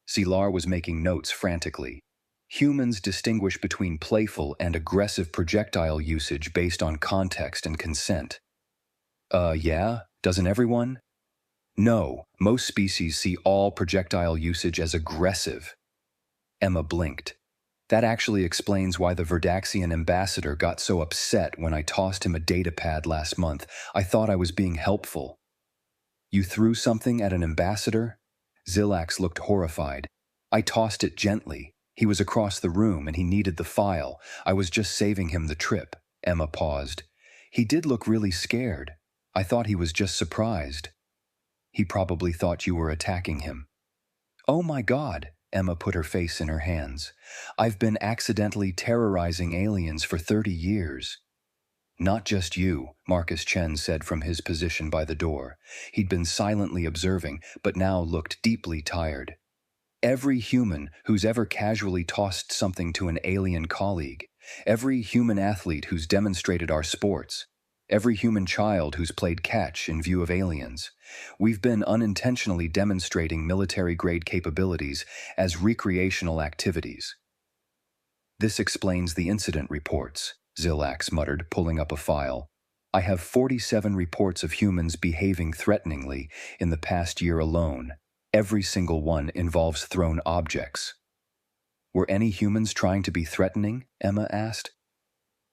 Zilar was making notes frantically. Humans distinguish between playful and aggressive projectile usage based on context and consent. Yeah? Doesn't everyone? No, most species see all projectile usage as aggressive. Emma blinked. That actually explains why the Verdaxian ambassador got so upset when I tossed him a datapad last month. I thought I was being helpful. You threw something at an ambassador? Zilax looked horrified. I tossed it gently. He was across the room and he needed the file. I was just saving him the trip. Emma paused. He did look really scared. I thought he was just surprised. He probably thought you were attacking him. Oh my God, Emma put her face in her hands. I've been accidentally terrorizing aliens for 30 years. Not just you, Marcus Chen said from his position by the door. He'd been silently observing, but now looked deeply tired. Every human who's ever casually tossed something to an alien colleague, every human athlete who's demonstrated our sports, every human child who's played catch in view of aliens. We've been unintentionally demonstrating military-grade capabilities as recreational activities. This explains the incident reports, Zilax muttered, pulling up a file. I have 47 reports of humans behaving threateningly in the past year alone. Every single one involves thrown objects. Were any humans trying to be threatening? Emma asked.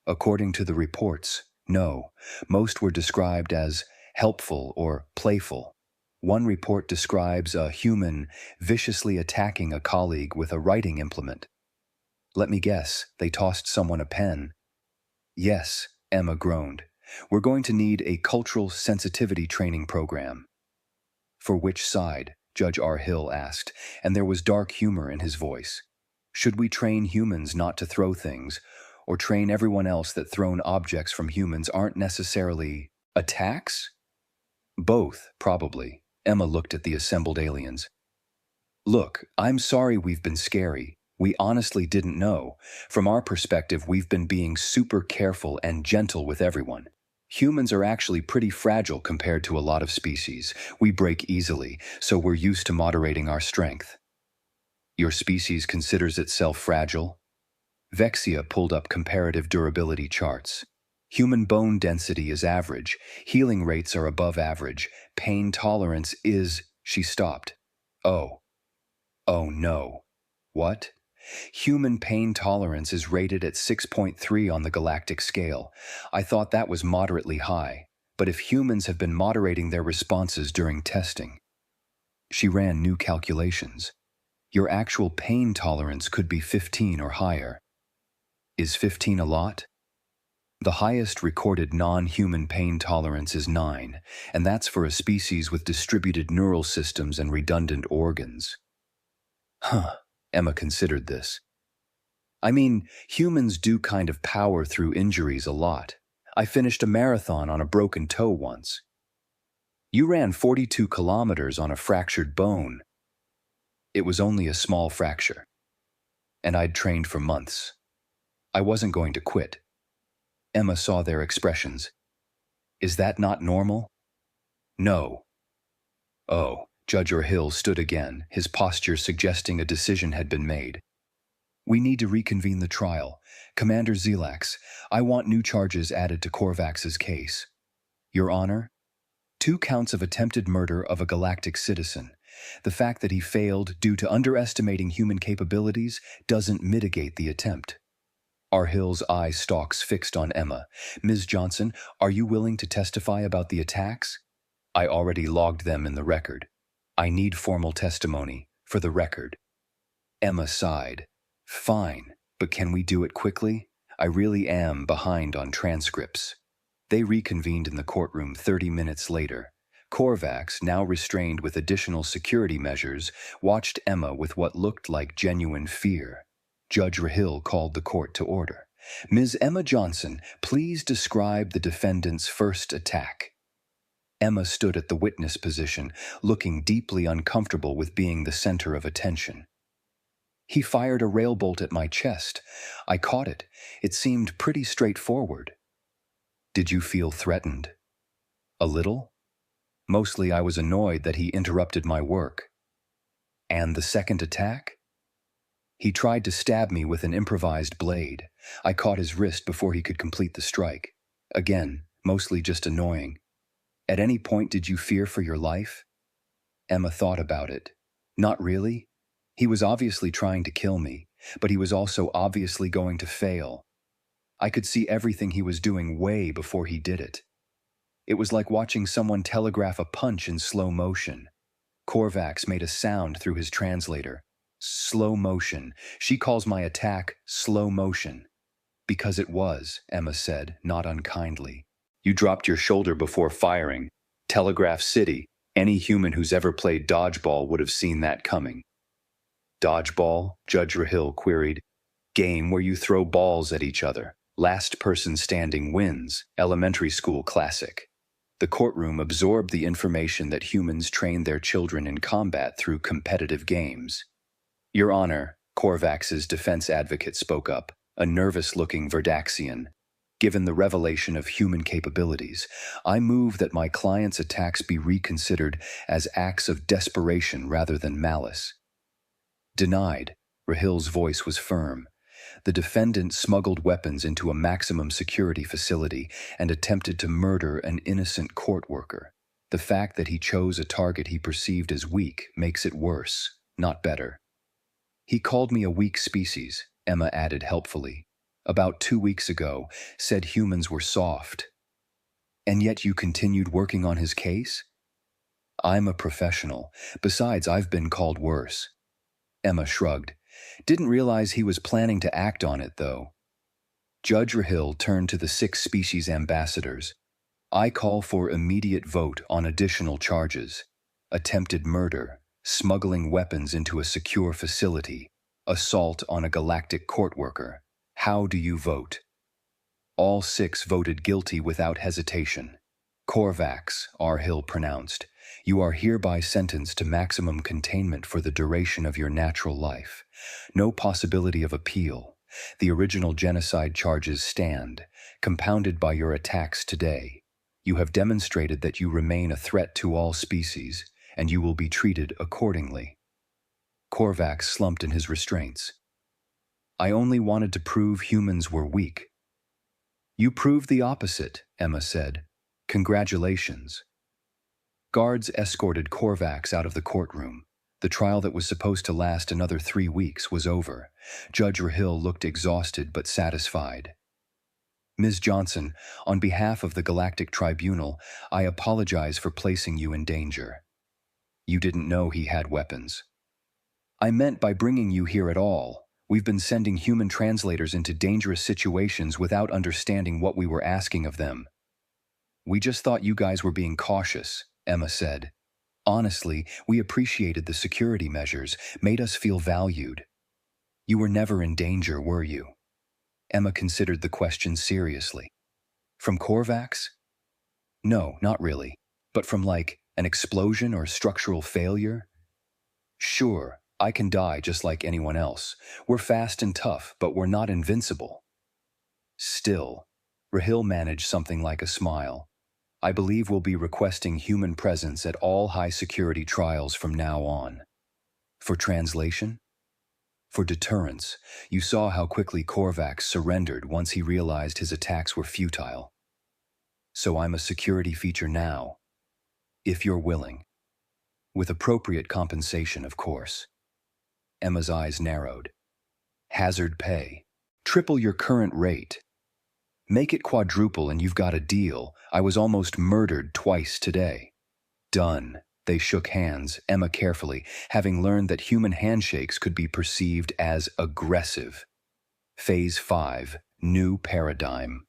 According to the reports, no. Most were described as helpful or playful. One report describes a human viciously attacking a colleague with a writing implement. Let me guess, they tossed someone a pen. Yes, Emma groaned. We're going to need a cultural sensitivity training program. For which side? Judge R. Hill asked, and there was dark humor in his voice. Should we train humans not to throw things, or train everyone else that thrown objects from humans aren't necessarily attacks? Both, probably. Emma looked at the assembled aliens. Look, I'm sorry we've been scary. We honestly didn't know. From our perspective, we've been being super careful and gentle with everyone. Humans are actually pretty fragile compared to a lot of species. We break easily, so we're used to moderating our strength. Your species considers itself fragile? Vexia pulled up comparative durability charts. Human bone density is average, healing rates are above average, pain tolerance is… She stopped. Oh no. What? Human pain tolerance is rated at 6.3 on the galactic scale. I thought that was moderately high, but if humans have been moderating their responses during testing… She ran new calculations. Your actual pain tolerance could be 15 or higher. Is 15 a lot? The highest recorded non-human pain tolerance is 9, and that's for a species with distributed neural systems and redundant organs. Emma considered this. I mean, humans do kind of power through injuries a lot. I finished a marathon on a broken toe once. You ran 42 kilometers on a fractured bone. It was only a small fracture. And I'd trained for months. I wasn't going to quit. Emma saw their expressions. Is that not normal? No. Oh, Judge Hill stood again, his posture suggesting a decision had been made. We need to reconvene the trial. Commander Zelax, I want new charges added to Korvax's case. Your Honor? 2 counts of attempted murder of a galactic citizen. The fact that he failed due to underestimating human capabilities doesn't mitigate the attempt. R. Hill's eye stalks fixed on Emma. Ms. Johnson, are you willing to testify about the attacks? I already logged them in the record. I need formal testimony, for the record. Emma sighed. Fine, but can we do it quickly? I really am behind on transcripts. They reconvened in the courtroom 30 minutes later. Korvax, now restrained with additional security measures, watched Emma with what looked like genuine fear. Judge Hill called the court to order. Ms. Emma Johnson, please describe the defendant's first attack. Emma stood at the witness position, looking deeply uncomfortable with being the center of attention. He fired a railbolt at my chest. I caught it. It seemed pretty straightforward. Did you feel threatened? A little? Mostly I was annoyed that he interrupted my work. And the second attack? He tried to stab me with an improvised blade. I caught his wrist before he could complete the strike. Again, mostly just annoying. At any point did you fear for your life? Emma thought about it. Not really. He was obviously trying to kill me, but he was also obviously going to fail. I could see everything he was doing way before he did it. It was like watching someone telegraph a punch in slow motion. Korvax made a sound through his translator. Slow motion. She calls my attack slow motion. Because it was, Emma said, not unkindly. You dropped your shoulder before firing. Telegraph City. Any human who's ever played dodgeball would have seen that coming. Dodgeball? Judge Hill queried. Game where you throw balls at each other. Last person standing wins. Elementary school classic. The courtroom absorbed the information that humans train their children in combat through competitive games. Your Honor, Korvax's defense advocate spoke up, a nervous-looking Verdaxian. Given the revelation of human capabilities, I move that my client's attacks be reconsidered as acts of desperation rather than malice. Denied. Rahil's voice was firm. The defendant smuggled weapons into a maximum security facility and attempted to murder an innocent court worker. The fact that he chose a target he perceived as weak makes it worse, not better. He called me a weak species, Emma added helpfully. About 2 weeks ago, said humans were soft. And yet you continued working on his case? I'm a professional. Besides, I've been called worse. Emma shrugged. Didn't realize he was planning to act on it, though. Judge Hill turned to the 6 species ambassadors. I call for immediate vote on additional charges. Attempted murder, smuggling weapons into a secure facility, assault on a galactic court worker. How do you vote? All 6 voted guilty without hesitation. Korvax, R. Hill pronounced, you are hereby sentenced to maximum containment for the duration of your natural life. No possibility of appeal. The original genocide charges stand, compounded by your attacks today. You have demonstrated that you remain a threat to all species, and you will be treated accordingly. Korvax slumped in his restraints. I only wanted to prove humans were weak. You proved the opposite, Emma said. Congratulations. Guards escorted Korvax out of the courtroom. The trial that was supposed to last another 3 weeks was over. Judge Rahil looked exhausted but satisfied. Ms. Johnson, on behalf of the Galactic Tribunal, I apologize for placing you in danger. You didn't know he had weapons. I meant by bringing you here at all. We've been sending human translators into dangerous situations without understanding what we were asking of them. We just thought you guys were being cautious, Emma said. Honestly, we appreciated the security measures, made us feel valued. You were never in danger, were you? Emma considered the question seriously. From Korvax? No, not really. But from an explosion or structural failure? Sure, I can die just like anyone else. We're fast and tough, but we're not invincible. Still, Rahil managed something like a smile. I believe we'll be requesting human presence at all high-security trials from now on. For translation? For deterrence, you saw how quickly Korvax surrendered once he realized his attacks were futile. So I'm a security feature now, if you're willing. With appropriate compensation, of course. Emma's eyes narrowed. Hazard pay. Triple your current rate. Make it quadruple and you've got a deal. I was almost murdered twice today. Done. They shook hands, Emma carefully, having learned that human handshakes could be perceived as aggressive. Phase 5, New Paradigm.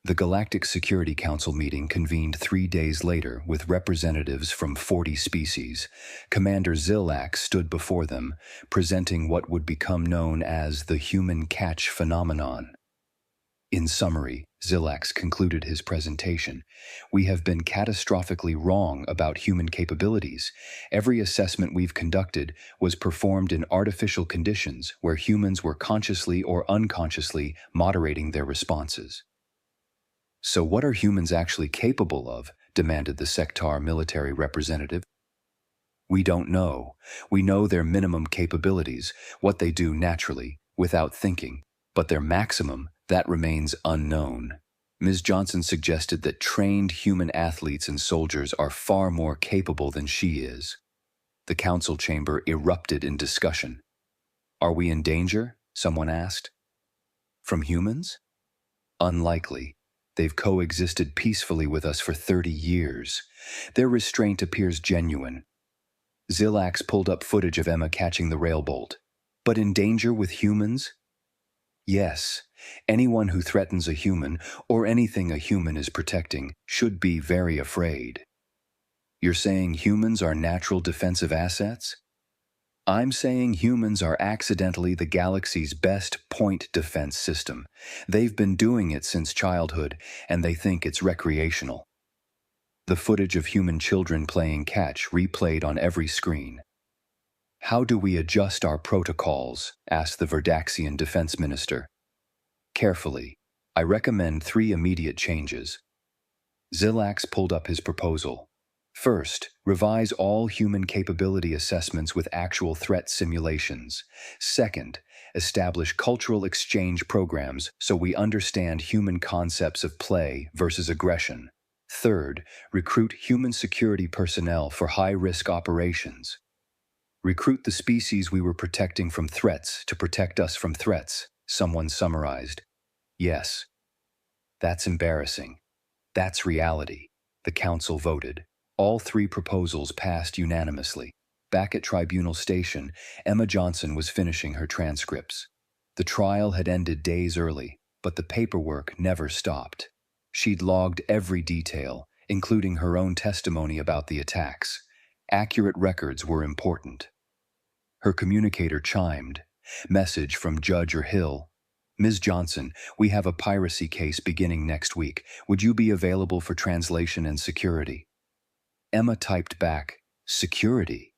The Galactic Security Council meeting convened 3 days later with representatives from 40 species. Commander Zilak stood before them, presenting what would become known as the human catch phenomenon. In summary, Zilax concluded his presentation. We have been catastrophically wrong about human capabilities. Every assessment we've conducted was performed in artificial conditions where humans were consciously or unconsciously moderating their responses. So what are humans actually capable of? Demanded the Sector military representative. We don't know. We know their minimum capabilities, what they do naturally, without thinking, but their maximum, that remains unknown. Ms. Johnson suggested that trained human athletes and soldiers are far more capable than she is. The council chamber erupted in discussion. Are we in danger? Someone asked. From humans? Unlikely. They've coexisted peacefully with us for 30 years. Their restraint appears genuine. Zilax pulled up footage of Emma catching the Railbolt. But in danger with humans? Yes. Anyone who threatens a human, or anything a human is protecting, should be very afraid. You're saying humans are natural defensive assets? I'm saying humans are accidentally the galaxy's best point defense system. They've been doing it since childhood, and they think it's recreational. The footage of human children playing catch replayed on every screen. How do we adjust our protocols? Asked the Verdaxian defense minister. Carefully, I recommend 3 immediate changes. Zilax pulled up his proposal. First, revise all human capability assessments with actual threat simulations. Second, establish cultural exchange programs so we understand human concepts of play versus aggression. Third, recruit human security personnel for high-risk operations. Recruit the species we were protecting from threats to protect us from threats, someone summarized. Yes. That's embarrassing. That's reality. The council voted. All 3 proposals passed unanimously. Back at Tribunal Station, Emma Johnson was finishing her transcripts. The trial had ended days early, but the paperwork never stopped. She'd logged every detail, including her own testimony about the attacks. Accurate records were important. Her communicator chimed. Message from Judge or Hill. Ms. Johnson, we have a piracy case beginning next week. Would you be available for translation and security? Emma typed back, security?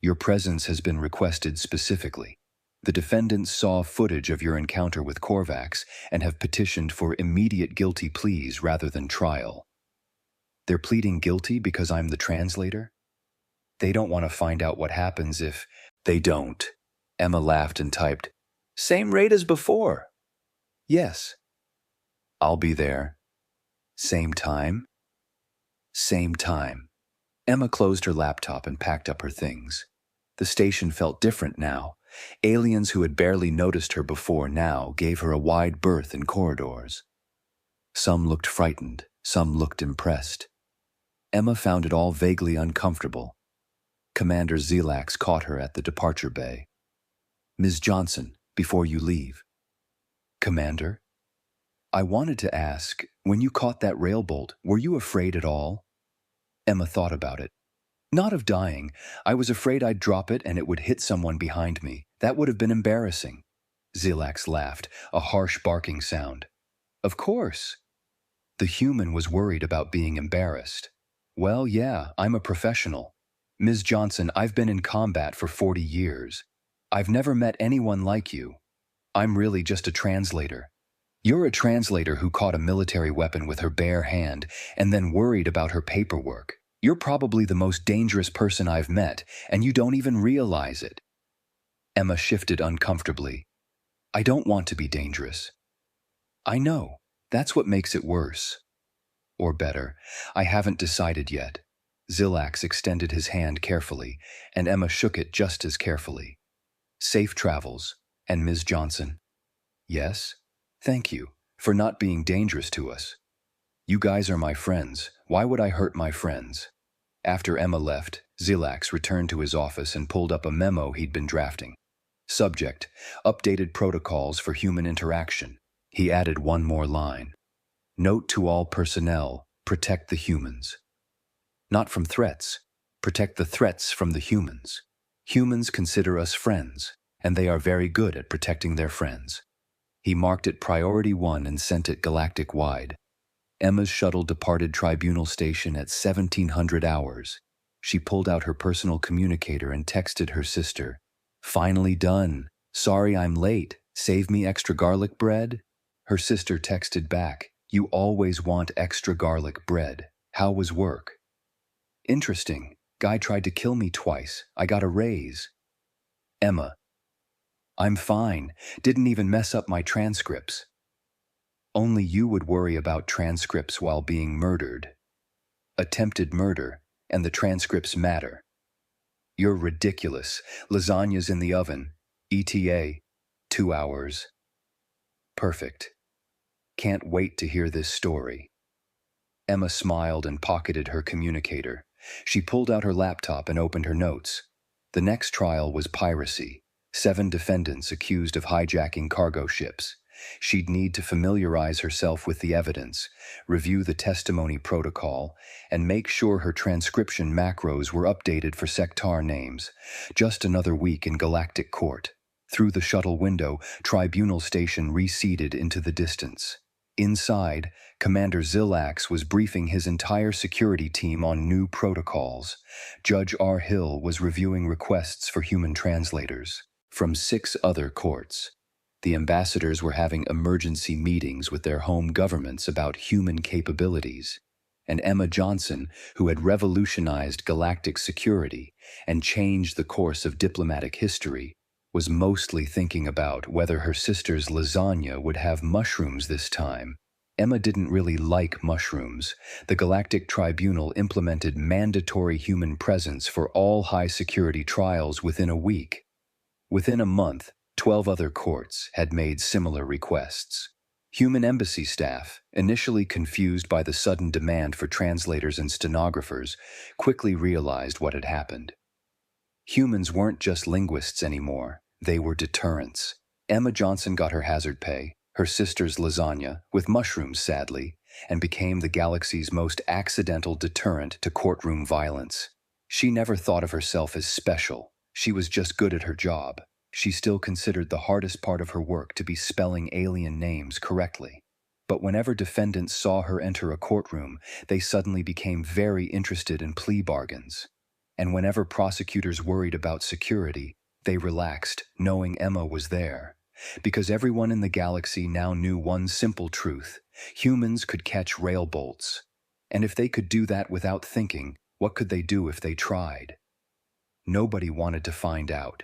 Your presence has been requested specifically. The defendants saw footage of your encounter with Korvax and have petitioned for immediate guilty pleas rather than trial. They're pleading guilty because I'm the translator? They don't want to find out what happens if they don't. Emma laughed and typed, same rate as before. Yes. I'll be there. Same time? Same time. Emma closed her laptop and packed up her things. The station felt different now. Aliens who had barely noticed her before now gave her a wide berth in corridors. Some looked frightened, some looked impressed. Emma found it all vaguely uncomfortable. Commander Zelax caught her at the departure bay. Ms. Johnson, before you leave. Commander? I wanted to ask, when you caught that railbolt, were you afraid at all? Emma thought about it. Not of dying. I was afraid I'd drop it and it would hit someone behind me. That would have been embarrassing. Zelax laughed, a harsh barking sound. Of course. The human was worried about being embarrassed. Well, yeah, I'm a professional. Ms. Johnson, I've been in combat for 40 years. I've never met anyone like you. I'm really just a translator. You're a translator who caught a military weapon with her bare hand and then worried about her paperwork. You're probably the most dangerous person I've met, and you don't even realize it. Emma shifted uncomfortably. I don't want to be dangerous. I know. That's what makes it worse. Or better, I haven't decided yet. Zelax extended his hand carefully, and Emma shook it just as carefully. Safe travels, and Ms. Johnson. Yes? Thank you, for not being dangerous to us. You guys are my friends. Why would I hurt my friends? After Emma left, Zelax returned to his office and pulled up a memo he'd been drafting. Subject, updated protocols for human interaction. He added one more line. Note to all personnel, protect the humans. Not from threats. Protect the threats from the humans. Humans consider us friends, and they are very good at protecting their friends. He marked it Priority 1 and sent it galactic-wide. Emma's shuttle departed Tribunal Station at 1700 hours. She pulled out her personal communicator and texted her sister. Finally done. Sorry I'm late. Save me extra garlic bread? Her sister texted back. You always want extra garlic bread. How was work? Interesting. Guy tried to kill me twice. I got a raise. Emma. I'm fine. Didn't even mess up my transcripts. Only you would worry about transcripts while being murdered. Attempted murder, and the transcripts matter. You're ridiculous. Lasagna's in the oven. ETA, 2 hours. Perfect. Can't wait to hear this story. Emma smiled and pocketed her communicator. She pulled out her laptop and opened her notes. The next trial was piracy. 7 defendants accused of hijacking cargo ships. She'd need to familiarize herself with the evidence, review the testimony protocol, and make sure her transcription macros were updated for sector names. Just another week in Galactic Court. Through the shuttle window, Tribunal Station receded into the distance. Inside, Commander Zelax was briefing his entire security team on new protocols. Judge R. Hill was reviewing requests for human translators from 6 other courts. The ambassadors were having emergency meetings with their home governments about human capabilities. And Emma Johnson, who had revolutionized galactic security and changed the course of diplomatic history, was mostly thinking about whether her sister's lasagna would have mushrooms this time. Emma didn't really like mushrooms. The Galactic Tribunal implemented mandatory human presence for all high-security trials within a week. Within a month, 12 other courts had made similar requests. Human embassy staff, initially confused by the sudden demand for translators and stenographers, quickly realized what had happened. Humans weren't just linguists anymore. They were deterrents. Emma Johnson got her hazard pay, her sister's lasagna, with mushrooms sadly, and became the galaxy's most accidental deterrent to courtroom violence. She never thought of herself as special. She was just good at her job. She still considered the hardest part of her work to be spelling alien names correctly. But whenever defendants saw her enter a courtroom, they suddenly became very interested in plea bargains. And whenever prosecutors worried about security, they relaxed, knowing Emma was there. Because everyone in the galaxy now knew one simple truth: humans could catch railbolts. And if they could do that without thinking, what could they do if they tried? Nobody wanted to find out.